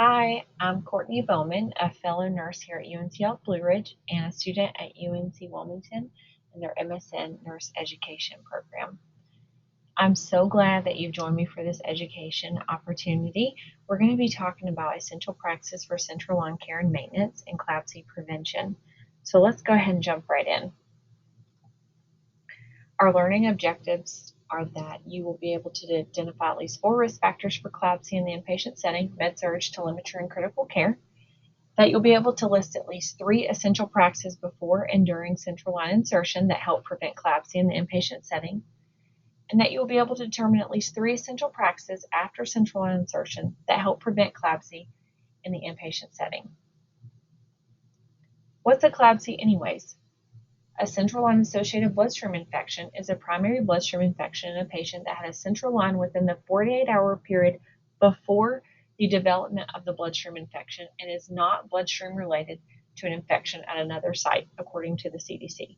Hi, I'm Courtney Bowman, a fellow nurse here at UNC Health Blue Ridge and a student at UNC Wilmington in their MSN Nurse Education program. I'm so glad that you've joined me for this education opportunity. We're going to be talking about essential practices for central line care and maintenance and CLABSI prevention. So let's go ahead and jump right in. Our learning objectives are that you will be able to identify at least 4 risk factors for CLABSI in the inpatient setting, med-surg, telemetry, and critical care, that you'll be able to list at least 3 essential practices before and during central line insertion that help prevent CLABSI in the inpatient setting, and that you'll be able to determine at least 3 essential practices after central line insertion that help prevent CLABSI in the inpatient setting. What's a CLABSI anyways? A central line associated bloodstream infection is a primary bloodstream infection in a patient that had a central line within the 48-hour period before the development of the bloodstream infection and is not bloodstream related to an infection at another site, according to the CDC.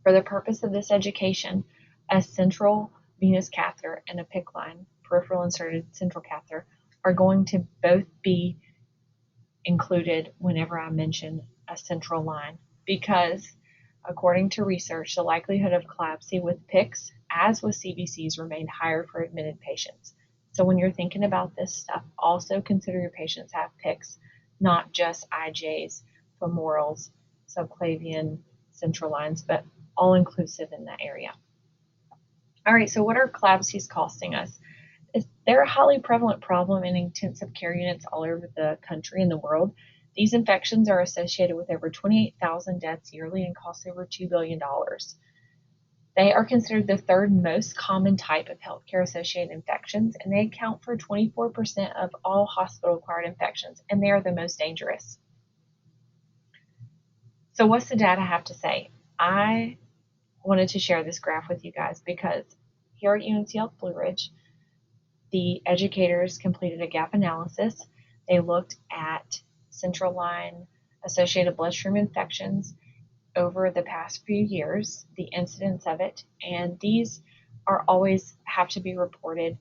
For the purpose of this education, a central venous catheter and a PICC line, peripheral inserted central catheter, are going to both be included whenever I mention a central line, because according to research, the likelihood of CLABSI with PICCs, as with CVCs, remained higher for admitted patients. So when you're thinking about this stuff, also consider your patients have PICCs, not just IJs, femorals, subclavian, central lines, but all inclusive in that area. All right, so what are CLABSIs costing us? They're a highly prevalent problem in intensive care units all over the country and the world. These infections are associated with over 28,000 deaths yearly and cost over $2 billion. They are considered the 3rd most common type of healthcare associated infections, and they account for 24% of all hospital-acquired infections, and they are the most dangerous. So what's the data have to say? I wanted to share this graph with you guys because here at UNC Health Blue Ridge, the educators completed a gap analysis. They looked at central line associated bloodstream infections over the past few years, the incidence of it, and these are always have to be reported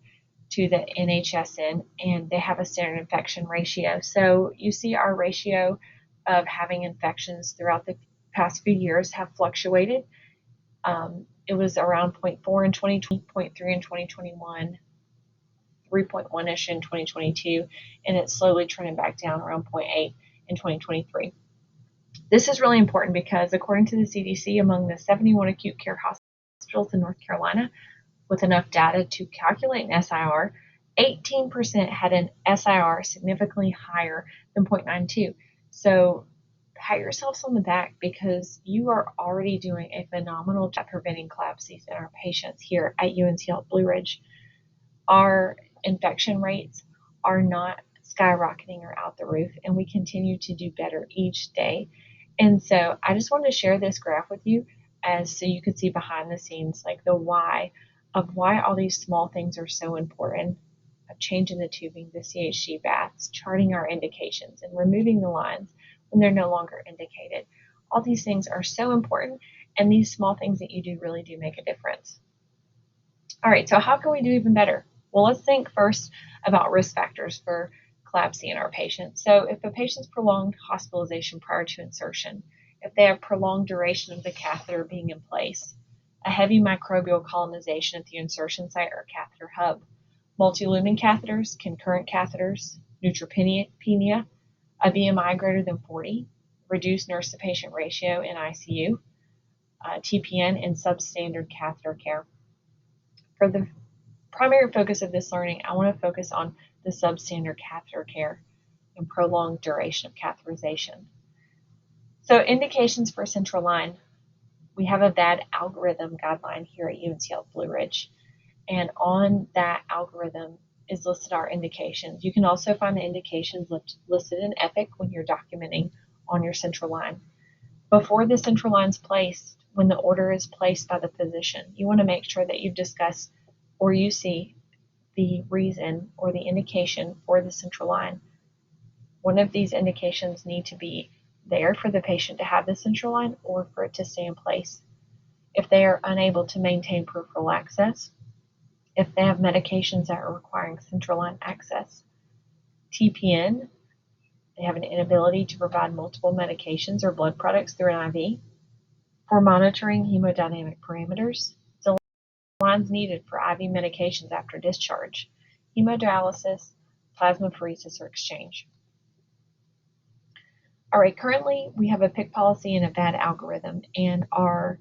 to the NHSN, and they have a standard infection ratio. So you see our ratio of having infections throughout the past few years have fluctuated. It was around 0.4 in 2020, 0.3 in 2021, 3.1-ish in 2022, and it's slowly trending back down around 0.8 in 2023. This is really important because according to the CDC, among the 71 acute care hospitals in North Carolina with enough data to calculate an SIR, 18% had an SIR significantly higher than 0.92. So pat yourselves on the back because you are already doing a phenomenal job preventing CLABSIs in our patients here at UNC Health Blue Ridge. Our infection rates are not skyrocketing or out the roof, and we continue to do better each day. And so I just wanted to share this graph with you so you could see behind the scenes, like the why of why all these small things are so important. Changing the tubing, the CHG baths, charting our indications, and removing the lines when they're no longer indicated. All these things are so important, and these small things that you do really do make a difference. All right, so how can we do even better? Well, let's think first about risk factors for CLABSI in our patients. So if a patient's prolonged hospitalization prior to insertion, if they have prolonged duration of the catheter being in place, a heavy microbial colonization at the insertion site or catheter hub, multi-lumen catheters, concurrent catheters, neutropenia, a BMI greater than 40, reduced nurse-to-patient ratio in ICU, TPN, and substandard catheter care. For the primary focus of this learning, I want to focus on the substandard catheter care and prolonged duration of catheterization. So indications for central line, we have a VAD algorithm guideline here at UNC Health Blue Ridge, and on that algorithm is listed our indications. You can also find the indications listed in EPIC when you're documenting on your central line. Before the central line is placed, when the order is placed by the physician, you want to make sure that you've discussed or you see the reason or the indication for the central line. One of these indications need to be there for the patient to have the central line or for it to stay in place. If they are unable to maintain peripheral access, if they have medications that are requiring central line access. TPN, they have an inability to provide multiple medications or blood products through an IV. For monitoring hemodynamic parameters, the lines needed for IV medications after discharge, hemodialysis, plasmapheresis, or exchange. All right, currently we have a PIC policy and a VAD algorithm, and our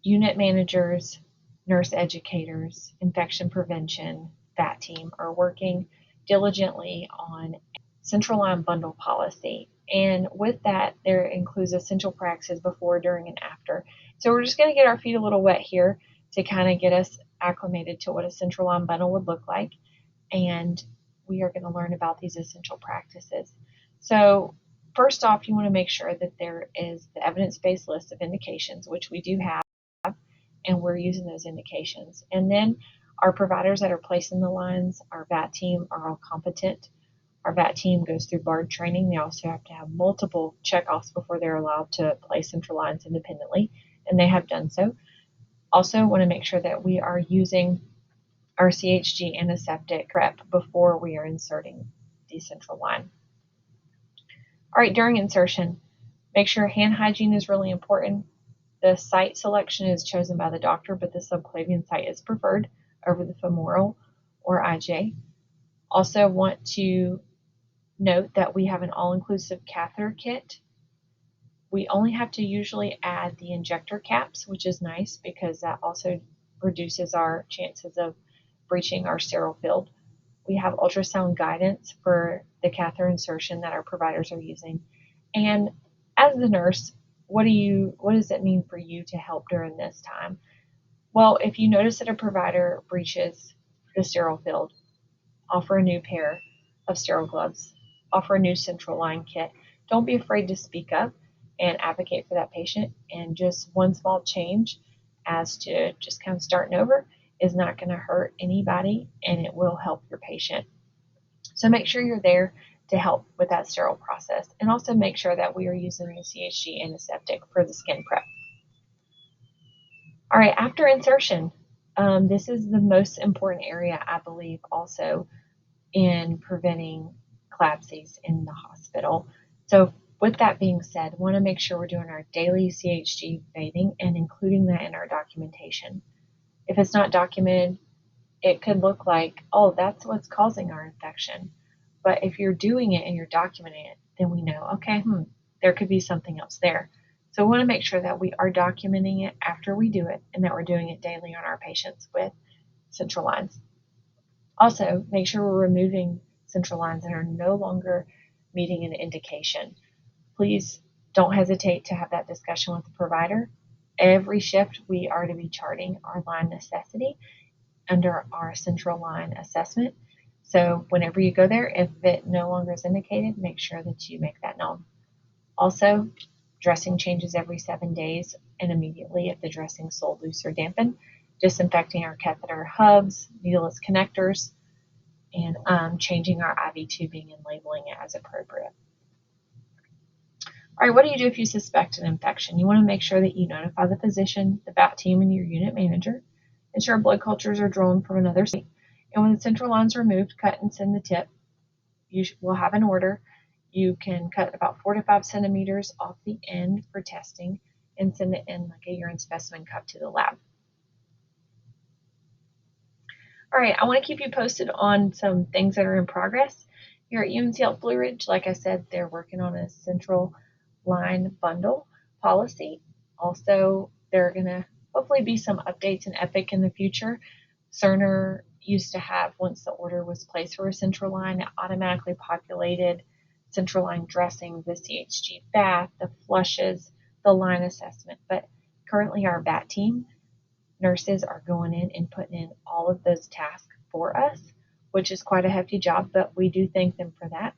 unit managers, nurse educators, infection prevention, that team are working diligently on central line bundle policy. And with that, there includes essential practices before, during, and after. So we're just going to get our feet a little wet here to kind of get us acclimated to what a central line bundle would look like. And we are going to learn about these essential practices. So first off, you want to make sure that there is the evidence-based list of indications, which we do have, and we're using those indications. And then our providers that are placing the lines, our VAT team, are all competent. Our VAT team goes through BARD training. They also have to have multiple checkoffs before they're allowed to place central lines independently, and they have done so. Also want to make sure that we are using our CHG antiseptic prep before we are inserting the central line. All right, during insertion, make sure hand hygiene is really important. The site selection is chosen by the doctor, but the subclavian site is preferred over the femoral or IJ. Also want to note that we have an all-inclusive catheter kit. We only have to usually add the injector caps, which is nice because that also reduces our chances of breaching our sterile field. We have ultrasound guidance for the catheter insertion that our providers are using. And as the nurse, what does it mean for you to help during this time? Well, if you notice that a provider breaches the sterile field, offer a new pair of sterile gloves, offer a new central line kit. Don't be afraid to speak up and advocate for that patient. And just one small change as to just kind of starting over is not going to hurt anybody, and it will help your patient. So make sure you're there to help with that sterile process, and also make sure that we are using the CHG antiseptic for the skin prep. All right, after insertion, this is the most important area, I believe, also in preventing CLABSIs in the hospital. So with that being said, want to make sure we're doing our daily CHG bathing and including that in our documentation. If it's not documented, it could look like, oh, that's what's causing our infection. But if you're doing it and you're documenting it, then we know, okay, there could be something else there. So we want to make sure that we are documenting it after we do it and that we're doing it daily on our patients with central lines. Also, make sure we're removing central lines that are no longer meeting an indication. Please don't hesitate to have that discussion with the provider. Every shift, we are to be charting our line necessity under our central line assessment. So whenever you go there, if it no longer is indicated, make sure that you make that known. Also, dressing changes every 7 days and immediately if the dressing is sold loose or dampened. Disinfecting our catheter hubs, needleless connectors, and changing our IV tubing and labeling it as appropriate. All right, what do you do if you suspect an infection? You want to make sure that you notify the physician, the VAT team, and your unit manager. Ensure blood cultures are drawn from another site. And when the central line's removed, cut and send the tip. You will have an order. You can cut about 4 to 5 centimeters off the end for testing and send it in like a urine specimen cup to the lab. All right, I want to keep you posted on some things that are in progress. Here at UNC Health Blue Ridge, like I said, they're working on a central line bundle policy. Also, there are going to hopefully be some updates in Epic in the future. Cerner used to have, once the order was placed for a central line, it automatically populated central line dressing, the CHG bath, the flushes, the line assessment. But currently our VAT team, nurses are going in and putting in all of those tasks for us, which is quite a hefty job, but we do thank them for that.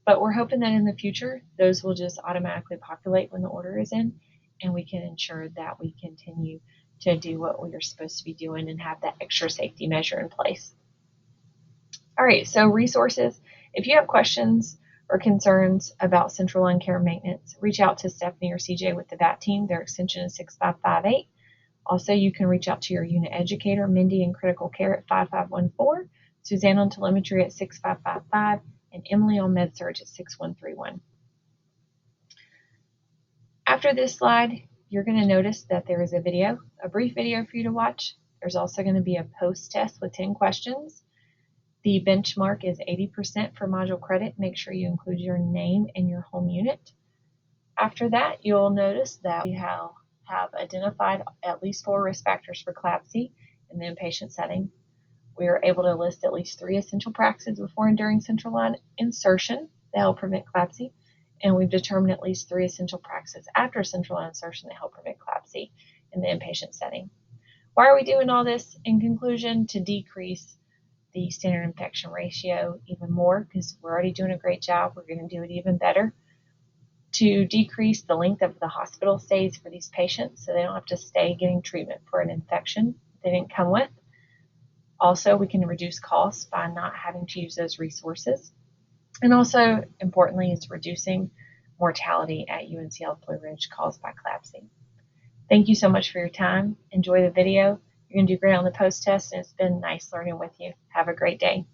But we're hoping that in the future, those will just automatically populate when the order is in, and we can ensure that we continue to do what we are supposed to be doing and have that extra safety measure in place. All right, so resources. If you have questions or concerns about central line care maintenance, reach out to Stephanie or CJ with the VAT team. Their extension is 6558. Also, you can reach out to your unit educator, Mindy in critical care at 5514, Suzanne on telemetry at 6555, and Emily on med-surg at 6131. After this slide, you're going to notice that there is a brief video for you to watch. There's also going to be a post test with 10 questions. The benchmark is 80% for module credit. Make sure you include your name and your home unit. After that, you'll notice that we have identified at least 4 risk factors for CLABSI in the inpatient setting. We are able to list at least 3 essential practices before and during central line insertion that help prevent CLABSI, and we've determined at least 3 essential practices after central line insertion that help prevent CLABSI in the inpatient setting. Why are we doing all this? In conclusion, to decrease the standard infection ratio even more, because we're already doing a great job. We're going to do it even better. To decrease the length of the hospital stays for these patients so they don't have to stay getting treatment for an infection they didn't come with. Also, we can reduce costs by not having to use those resources. And also, importantly, is reducing mortality at UNC Health Blue Ridge caused by CLABSI. Thank you so much for your time. Enjoy the video. You're going to do great on the post test, and it's been nice learning with you. Have a great day.